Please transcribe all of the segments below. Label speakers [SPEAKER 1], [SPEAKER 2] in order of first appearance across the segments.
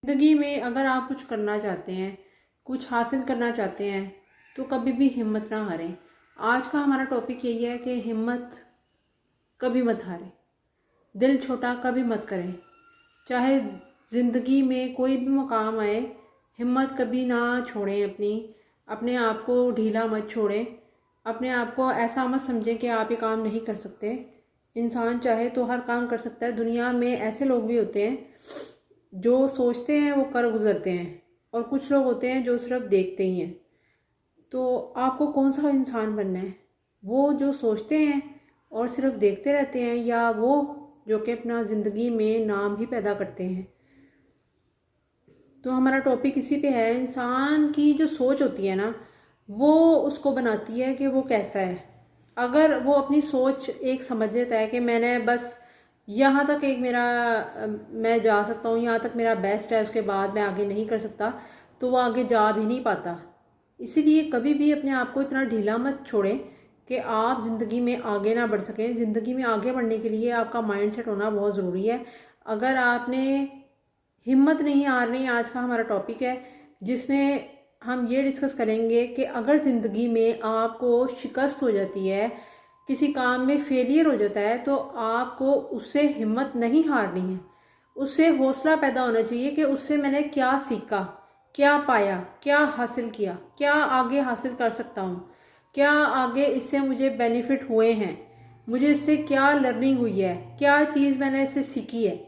[SPEAKER 1] ज़िंदगी में अगर आप कुछ करना चाहते हैं, कुछ हासिल करना चाहते हैं, तो कभी भी हिम्मत ना हारें। आज का हमारा टॉपिक यही है कि हिम्मत कभी मत हारें, दिल छोटा कभी मत करें। चाहे ज़िंदगी में कोई भी मुकाम आए, हिम्मत कभी ना छोड़ें अपने आप को ढीला मत छोड़ें। अपने आप को ऐसा मत समझें कि आप ये काम नहीं कर सकते। इंसान चाहे तो हर काम कर सकता है। दुनिया में ऐसे लोग भी होते हैं जो सोचते हैं वो कर गुजरते हैं, और कुछ लोग होते हैं जो सिर्फ देखते ही हैं। तो आपको कौन सा इंसान बनना है? वो जो सोचते हैं और सिर्फ देखते रहते हैं, या वो जो कि अपना ज़िंदगी में नाम भी पैदा करते हैं? तो हमारा टॉपिक इसी पे है। इंसान की जो सोच होती है ना, वो उसको बनाती है कि वो कैसा है। अगर वो अपनी सोच एक समझ लेता है कि मैंने बस यहाँ तक एक मेरा मैं जा सकता हूँ, यहाँ तक मेरा बेस्ट है, उसके बाद मैं आगे नहीं कर सकता, तो वो आगे जा भी नहीं पाता। इसीलिए कभी भी अपने आप को इतना ढीला मत छोड़ें कि आप ज़िंदगी में आगे ना बढ़ सकें। ज़िंदगी में आगे बढ़ने के लिए आपका माइंड सेट होना बहुत ज़रूरी है। अगर आपने हिम्मत नहीं हारनी, आज का हमारा टॉपिक है, जिसमें हम ये डिस्कस करेंगे कि अगर ज़िंदगी में आपको शिकस्त हो जाती है, किसी काम में फेलियर हो जाता है, तो आपको उससे हिम्मत नहीं हारनी है। उससे हौसला पैदा होना चाहिए कि उससे मैंने क्या सीखा, क्या पाया, क्या हासिल किया, क्या आगे हासिल कर सकता हूँ, क्या आगे इससे मुझे बेनिफिट हुए हैं, मुझे इससे क्या लर्निंग हुई है, क्या चीज़ मैंने इससे सीखी है।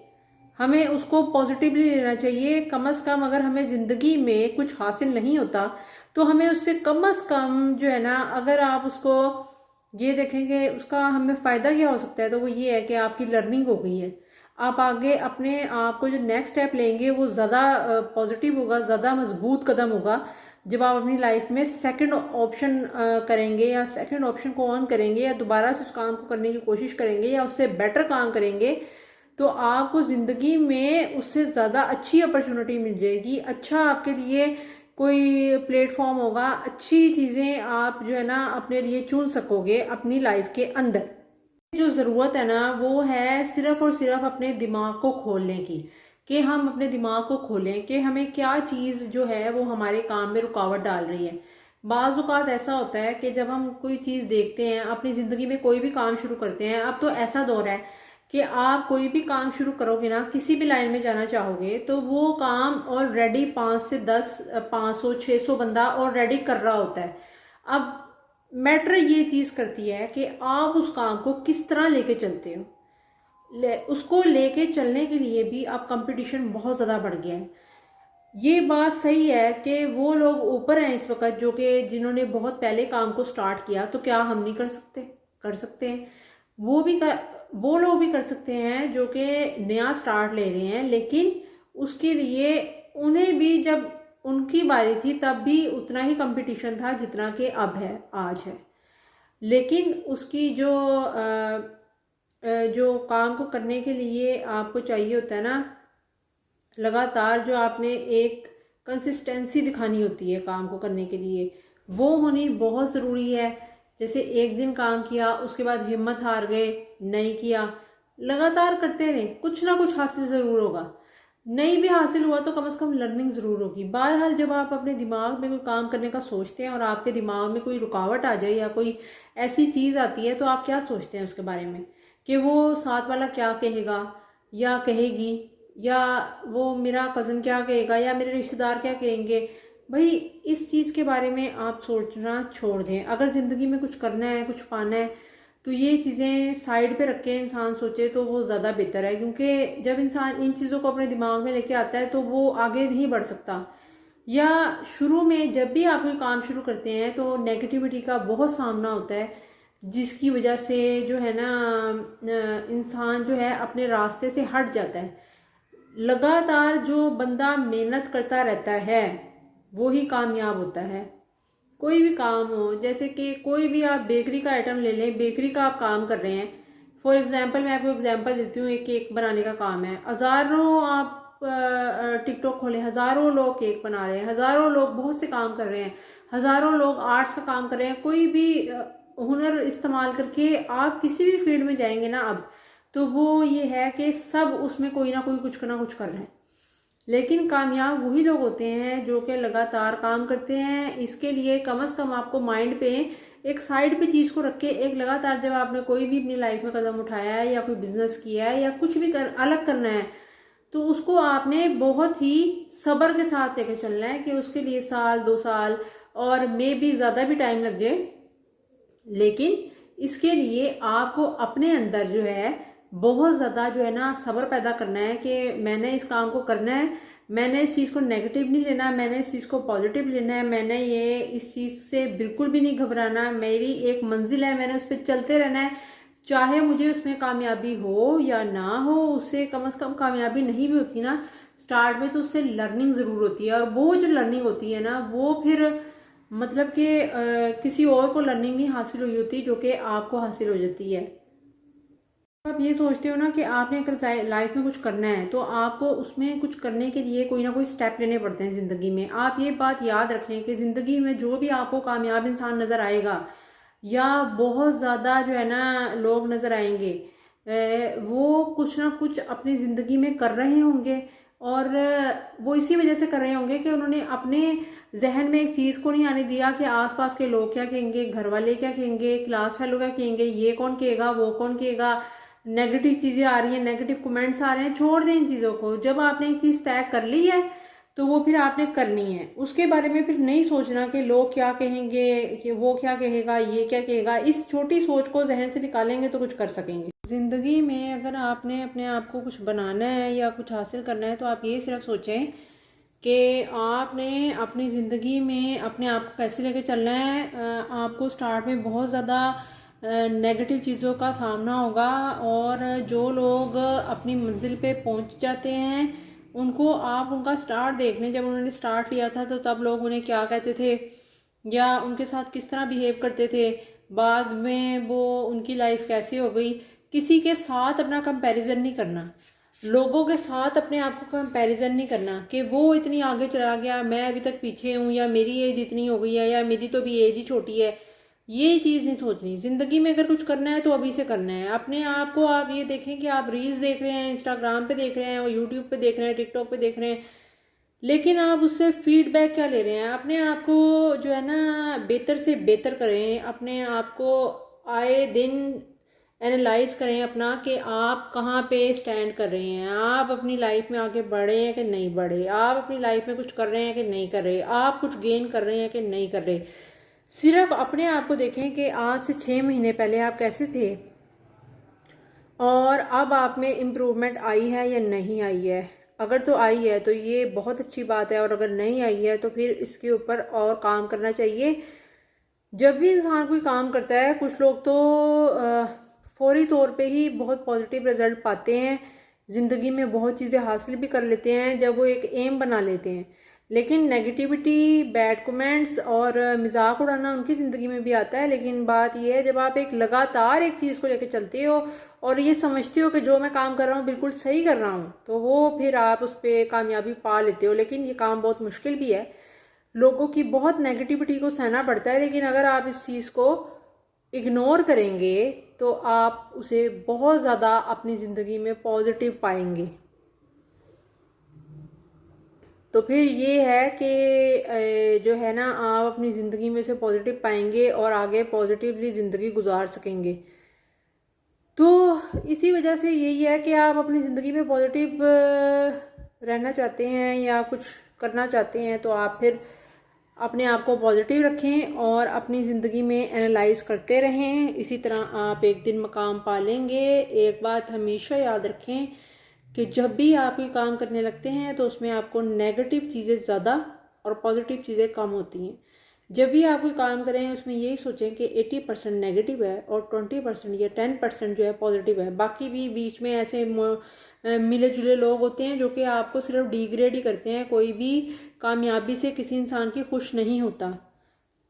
[SPEAKER 1] हमें उसको पॉजिटिवली लेना चाहिए। कम से कम अगर हमें ज़िंदगी में कुछ हासिल नहीं होता, तो हमें उससे कम से कम जो है ना, अगर आप उसको ये देखेंगे उसका हमें फ़ायदा क्या हो सकता है, तो वो ये है कि आपकी लर्निंग हो गई है। आप आगे अपने आप को जो नेक्स्ट स्टेप लेंगे वो ज़्यादा पॉजिटिव होगा, ज़्यादा मजबूत कदम होगा। जब आप अपनी लाइफ में सेकंड ऑप्शन करेंगे, या सेकंड ऑप्शन को ऑन करेंगे, या दोबारा से उस काम को करने की कोशिश करेंगे, या उससे बेटर काम करेंगे, तो आपको ज़िंदगी में उससे ज़्यादा अच्छी अपॉर्चुनिटी मिल जाएगी। अच्छा आपके लिए कोई प्लेटफॉर्म होगा, अच्छी चीज़ें आप जो है ना अपने लिए चुन सकोगे अपनी लाइफ के अंदर। जो ज़रूरत है ना, वो है सिर्फ और सिर्फ अपने दिमाग को खोलने की, कि हम अपने दिमाग को खोलें कि हमें क्या चीज़ जो है वो हमारे काम में रुकावट डाल रही है। बाज़ औक़ात ऐसा होता है कि जब हम कोई चीज़ देखते हैं, अपनी ज़िंदगी में कोई भी काम शुरू करते हैं, अब तो ऐसा दौर है कि आप कोई भी काम शुरू करोगे ना, किसी भी लाइन में जाना चाहोगे, तो वो काम ऑलरेडी 5 से 10 500 600 बंदा ऑलरेडी कर रहा होता है। अब मैटर ये चीज़ करती है कि आप उस काम को किस तरह लेके चलते हो। उसको लेके चलने के लिए भी अब कंपटीशन बहुत ज़्यादा बढ़ गया है। ये बात सही है कि वो लोग ऊपर हैं इस वक्त, जो कि जिन्होंने बहुत पहले काम को स्टार्ट किया, तो क्या हम नहीं कर सकते? कर सकते हैं। वो भी कर, वो लोग भी कर सकते हैं जो कि नया स्टार्ट ले रहे हैं, लेकिन उसके लिए उन्हें भी, जब उनकी बारी थी तब भी उतना ही कंपटीशन था जितना कि अब है, आज है। लेकिन उसकी जो काम को करने के लिए आपको चाहिए होता है ना, लगातार जो आपने एक कंसिस्टेंसी दिखानी होती है काम को करने के लिए, वो होनी बहुत ज़रूरी है। जैसे एक दिन काम किया, उसके बाद हिम्मत हार गए, नहीं किया, लगातार करते रहे, कुछ ना कुछ हासिल ज़रूर होगा। नहीं भी हासिल हुआ तो कम से कम लर्निंग ज़रूर होगी। बहरहाल, जब आप अपने दिमाग में कोई काम करने का सोचते हैं और आपके दिमाग में कोई रुकावट आ जाए या कोई ऐसी चीज़ आती है, तो आप क्या सोचते हैं उसके बारे में? कि वो साथ वाला क्या कहेगा या कहेगी, या वो मेरा कज़न क्या कहेगा, या मेरे रिश्तेदार क्या कहेंगे। भाई, इस चीज़ के बारे में आप सोचना छोड़ दें। अगर ज़िंदगी में कुछ करना है, कुछ पाना है, तो ये चीज़ें साइड पे रख के इंसान सोचे तो वो ज़्यादा बेहतर है। क्योंकि जब इंसान इन चीज़ों को अपने दिमाग में लेके आता है, तो वो आगे नहीं बढ़ सकता। या शुरू में जब भी आप कोई काम शुरू करते हैं, तो नेगेटिविटी का बहुत सामना होता है, जिसकी वजह से जो है ना इंसान जो है अपने रास्ते से हट जाता है। लगातार जो बंदा मेहनत करता रहता है, वो ही कामयाब होता है। कोई भी काम हो, जैसे कि कोई भी आप बेकरी का आइटम ले लें, बेकरी का आप काम कर रहे हैं। फॉर एग्जांपल, मैं आपको एग्जांपल देती हूँ, एक केक बनाने का काम है। हज़ारों आप टिकटॉक खोलें, हज़ारों लोग केक बना रहे हैं, हज़ारों लोग बहुत से काम कर रहे हैं, हज़ारों लोग आर्ट्स का काम कर रहे हैं। कोई भी हुनर इस्तेमाल करके आप किसी भी फील्ड में जाएंगे ना अब, तो वो ये है कि सब उसमें कोई ना कोई कुछ ना कुछ कर रहे हैं। लेकिन कामयाब वही लोग होते हैं जो कि लगातार काम करते हैं। इसके लिए कम से कम आपको माइंड पे एक साइड पे चीज़ को रख के, एक लगातार जब आपने कोई भी अपनी लाइफ में कदम उठाया है या कोई बिजनेस किया है या कुछ भी अलग करना है, तो उसको आपने बहुत ही सब्र के साथ लेके चलना है कि उसके लिए साल 2 साल और मे भी ज़्यादा भी टाइम लग जाए, लेकिन इसके लिए आपको अपने अंदर जो है बहुत ज़्यादा जो है ना सब्र पैदा करना है कि मैंने इस काम को करना है, मैंने इस चीज़ को नेगेटिव नहीं लेना, मैंने इस चीज़ को पॉजिटिव लेना है, मैंने ये इस चीज़ से बिल्कुल भी नहीं घबराना, मेरी एक मंजिल है, मैंने उस पर चलते रहना है, चाहे मुझे उसमें कामयाबी हो या ना हो। उससे कम से कम कामयाबी नहीं भी होती ना स्टार्ट में, तो उससे लर्निंग ज़रूर होती है, और वो जो लर्निंग होती है ना वो फिर मतलब कि किसी और को लर्निंग नहीं हासिल हुई होती जो कि आपको हासिल हो जाती है। आप ये सोचते हो ना कि आपने अगर लाइफ में कुछ करना है तो आपको उसमें कुछ करने के लिए कोई ना कोई स्टेप लेने पड़ते हैं ज़िंदगी में। आप ये बात याद रखें कि ज़िंदगी में जो भी आपको कामयाब इंसान नज़र आएगा या बहुत ज़्यादा जो है ना लोग नज़र आएंगे, वो कुछ ना कुछ अपनी ज़िंदगी में कर रहे होंगे, और वो इसी वजह से कर रहे होंगे कि उन्होंने अपने जहन में एक चीज़ को नहीं आने दिया कि आसपास के लोग क्या कहेंगे, घर वाले क्या कहेंगे, क्लास फेलो क्या कहेंगे, ये कौन कहेगा, वो कौन कहेगा, नेगेटिव चीज़ें आ रही हैं, नेगेटिव कमेंट्स आ रहे हैं। छोड़ दें इन चीज़ों को। जब आपने एक चीज़ तय कर ली है तो वो फिर आपने करनी है, उसके बारे में फिर नहीं सोचना कि लोग क्या कहेंगे, कि वो क्या कहेगा, ये क्या कहेगा। इस छोटी सोच को जहन से निकालेंगे तो कुछ कर सकेंगे ज़िंदगी में। अगर आपने अपने आप को कुछ बनाना है या कुछ हासिल करना है तो आप ये सिर्फ सोचें कि आपने अपनी ज़िंदगी में अपने आप को कैसे लेके चलना है। आपको स्टार्ट में बहुत ज़्यादा नेगेटिव चीज़ों का सामना होगा, और जो लोग अपनी मंजिल पे पहुंच जाते हैं उनको आप उनका स्टार्ट देख लें। जब उन्होंने स्टार्ट लिया था तो तब लोग उन्हें क्या कहते थे या उनके साथ किस तरह बिहेव करते थे, बाद में वो उनकी लाइफ कैसी हो गई। किसी के साथ अपना कंपैरिजन नहीं करना, लोगों के साथ अपने आप को कंपैरिजन नहीं करना कि वो इतनी आगे चला गया, मैं अभी तक पीछे हूँ, या मेरी एज इतनी हो गई है, या मेरी तो भी एज ही छोटी है। ये चीज़ नहीं सोचनी। ज़िंदगी में अगर कुछ करना है तो अभी से करना है। अपने आप को आप ये देखें कि आप रील्स देख रहे हैं, इंस्टाग्राम पे देख रहे हैं, और यूट्यूब पे देख रहे हैं, टिकटॉक पे देख रहे हैं, लेकिन आप उससे फीडबैक क्या ले रहे हैं। अपने आप को जो है ना बेहतर से बेहतर करें, अपने आप को आए दिन एनालाइज करें अपना कि आप कहाँ पे स्टैंड कर रहे हैं, आप अपनी लाइफ में आगे बढ़े हैं कि नहीं बढ़े, आप अपनी लाइफ में कुछ कर रहे हैं कि नहीं कर रहे, आप कुछ गेन कर रहे हैं कि नहीं कर रहे। सिर्फ अपने आप को देखें कि आज से 6 महीने पहले आप कैसे थे और अब आप में इम्प्रूवमेंट आई है या नहीं आई है। अगर तो आई है तो ये बहुत अच्छी बात है, और अगर नहीं आई है तो फिर इसके ऊपर और काम करना चाहिए। जब भी इंसान कोई काम करता है, कुछ लोग तो फौरी तौर पे ही बहुत पॉजिटिव रिजल्ट पाते हैं, ज़िंदगी में बहुत चीज़ें हासिल भी कर लेते हैं जब वो एक एम बना लेते हैं। लेकिन नेगेटिविटी, बैड कमेंट्स और मजाक उड़ाना उनकी ज़िंदगी में भी आता है। लेकिन बात यह है, जब आप एक लगातार एक चीज़ को लेकर चलते हो और ये समझते हो कि जो मैं काम कर रहा हूँ बिल्कुल सही कर रहा हूँ, तो वो फिर आप उस पर कामयाबी पा लेते हो। लेकिन ये काम बहुत मुश्किल भी है, लोगों की बहुत नेगेटिविटी को सहना पड़ता है। लेकिन अगर आप इस चीज़ को इग्नोर करेंगे तो आप उसे बहुत ज़्यादा अपनी ज़िंदगी में पॉजिटिव पाएंगे। तो फिर ये है कि जो है ना आप अपनी ज़िंदगी में से पॉजिटिव पाएंगे और आगे पॉजिटिवली ज़िंदगी गुजार सकेंगे। तो इसी वजह से यही है कि आप अपनी ज़िंदगी में पॉजिटिव रहना चाहते हैं या कुछ करना चाहते हैं तो आप फिर अपने आप को पॉजिटिव रखें और अपनी ज़िंदगी में एनालाइज करते रहें। इसी तरह आप एक दिन मकाम पा लेंगे। एक बात हमेशा याद रखें कि जब भी आप कोई काम करने लगते हैं तो उसमें आपको नेगेटिव चीज़ें ज़्यादा और पॉजिटिव चीज़ें कम होती हैं। जब भी आप कोई काम करें उसमें यही सोचें कि 80% नेगेटिव है और 20% या 10% जो है पॉजिटिव है। बाकी भी बीच में ऐसे मिले जुले लोग होते हैं जो कि आपको सिर्फ डिग्रेड ही करते हैं। कोई भी कामयाबी से किसी इंसान की खुश नहीं होता।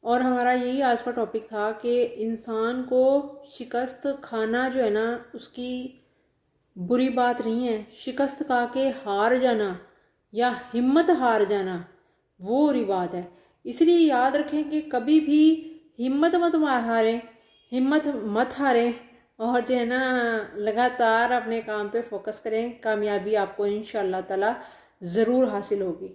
[SPEAKER 1] और हमारा यही आज का टॉपिक था कि इंसान को शिकस्त खाना जो है ना उसकी बुरी बात नहीं है। शिकस्त खा के हार जाना या हिम्मत हार जाना वो बुरी बात है। इसलिए याद रखें कि कभी भी हिम्मत मत हारें, हिम्मत मत हारें, और जो है ना लगातार अपने काम पे फोकस करें। कामयाबी आपको इंशाअल्लाह ताला ज़रूर हासिल होगी।